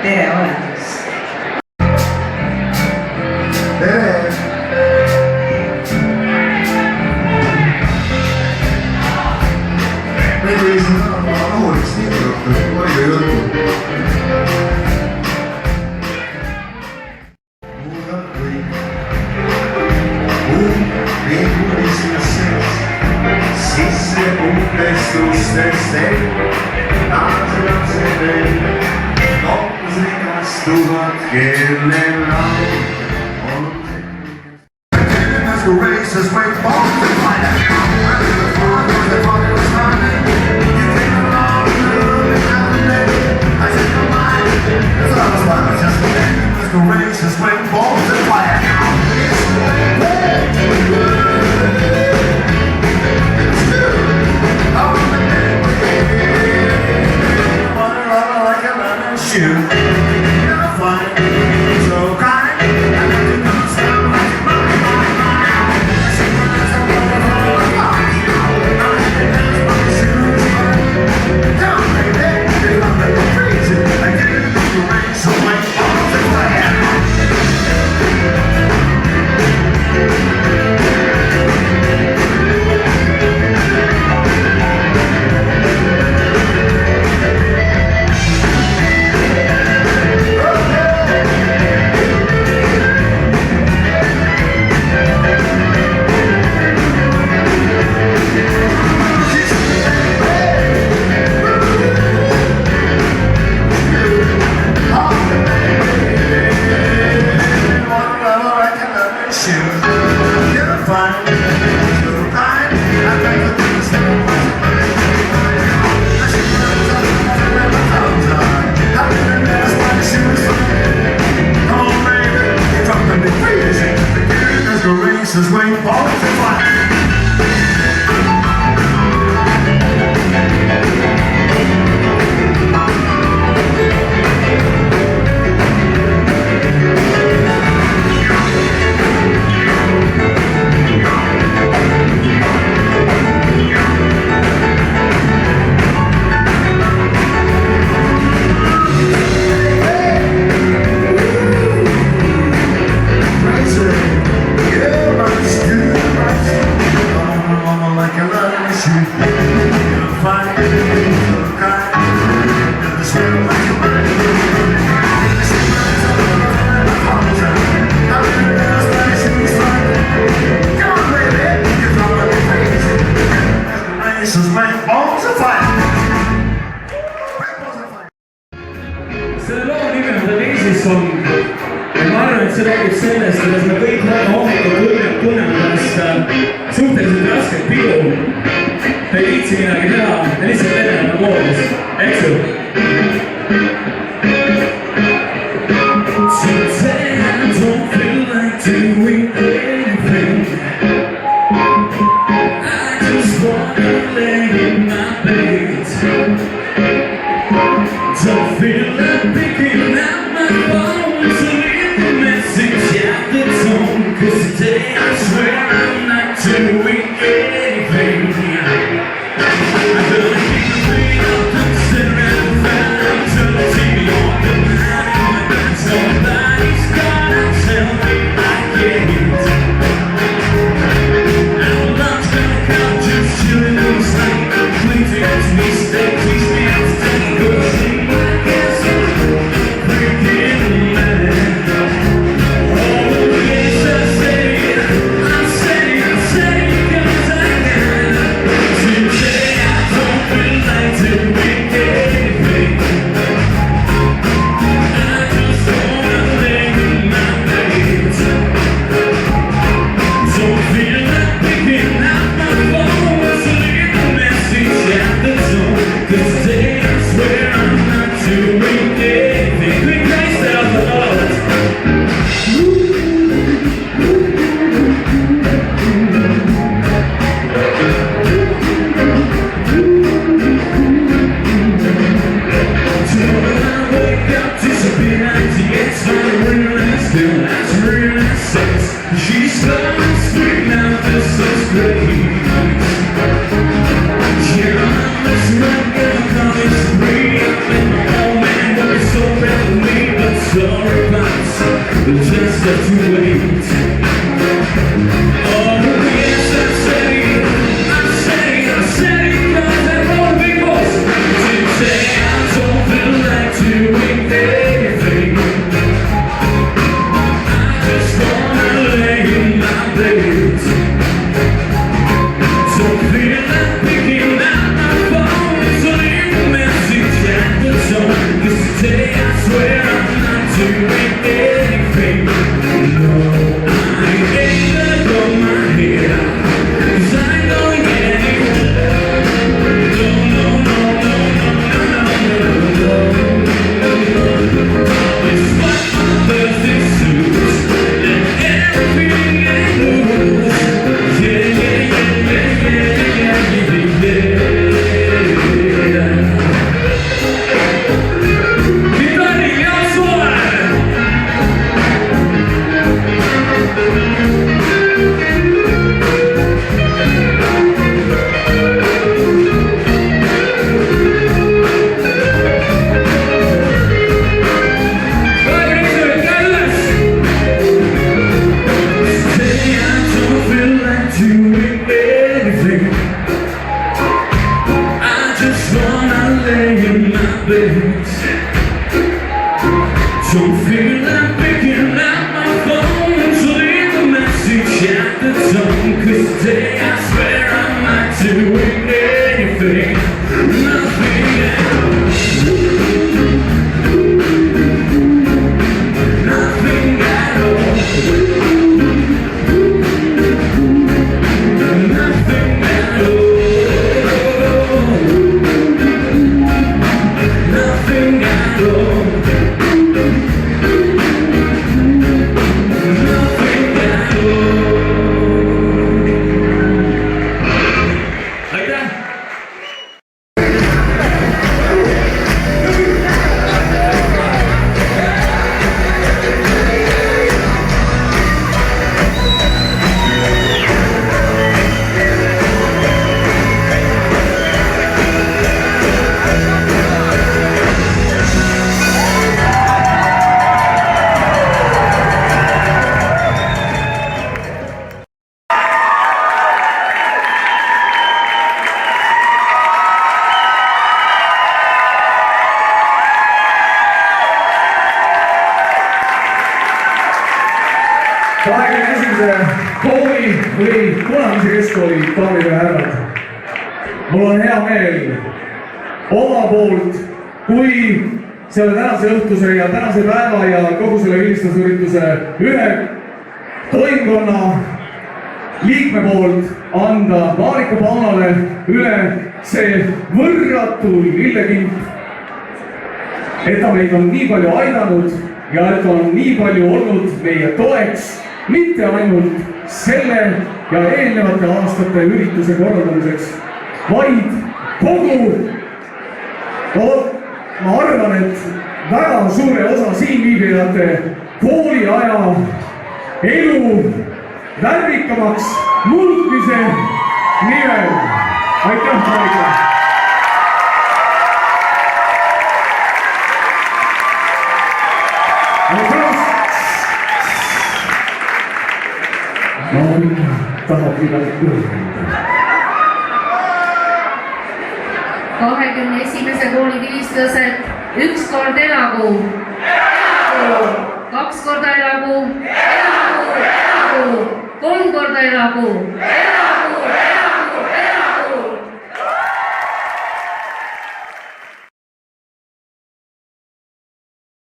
Tere, olemas. Tere! Meil oli siin täna rahulik sniikrõhtu, palju juttu. Muudab kõik. Ringulises sees, sisse umbestustest lapsed veel, noppus rikastuvad, kellel laul on the races wait for the fight. The father was running. You came along, looking out the day. I said, come on. That's what I was like. Just the races wait for the fight. It's like a running shoe. You're fine, so kind. I let you know so much. Races wait for the fight. Selle loo nimi on The Lazy Song ja ma arvan, et see räägib sellest, kuidas me kõik väga hommikul tunneme ennast suhteliselt rasket pidu. Me ei viitsi midagi teha, me lihtsalt edeneme koodis, eks ju? Today I don't feel like doing anything. I just wanna lay in my bed. Don't feel like picking up my phone to leave the message out the tone. 'Cause today I swear I'm not doing anything. I'm gonna keep the feet up and sit around the fire until the TV on the night. But somebody's gotta tell me I can't. And love's gonna come just chilling in the sun. mistakes. Don't feel like picking up my phone to leave a message at the tone. 'Cause today I swear I'm not doing anything, nothing at all. Nothing at all. Nothing at all. Nothing at all. Nothing at all. Like that? Kooli või Punamise Keskkooli daamid ja härrad. Mul on hea meel oma poolt, kui selle tänase õhtuse ja tänase päeva ja kogu selle ülistusürituse ühe toimkonna liikme poolt anda Marika Paunale üle see võrratu lillekimp, et ta meid on nii palju aidanud ja et on nii palju olnud meie toeks, mitte ainult selle ja eelnevate aastate ürituse korraldamiseks, vaid kogu, ma arvan, et väga suure osa siinviibijate kooliaja elu värvikamaks muutmise nimel. Aitäh, Marika! tahab midagi kuulda. 21. kooli vilistlased, üks kord elagu, kaks korda elagu, kolm korda elagu,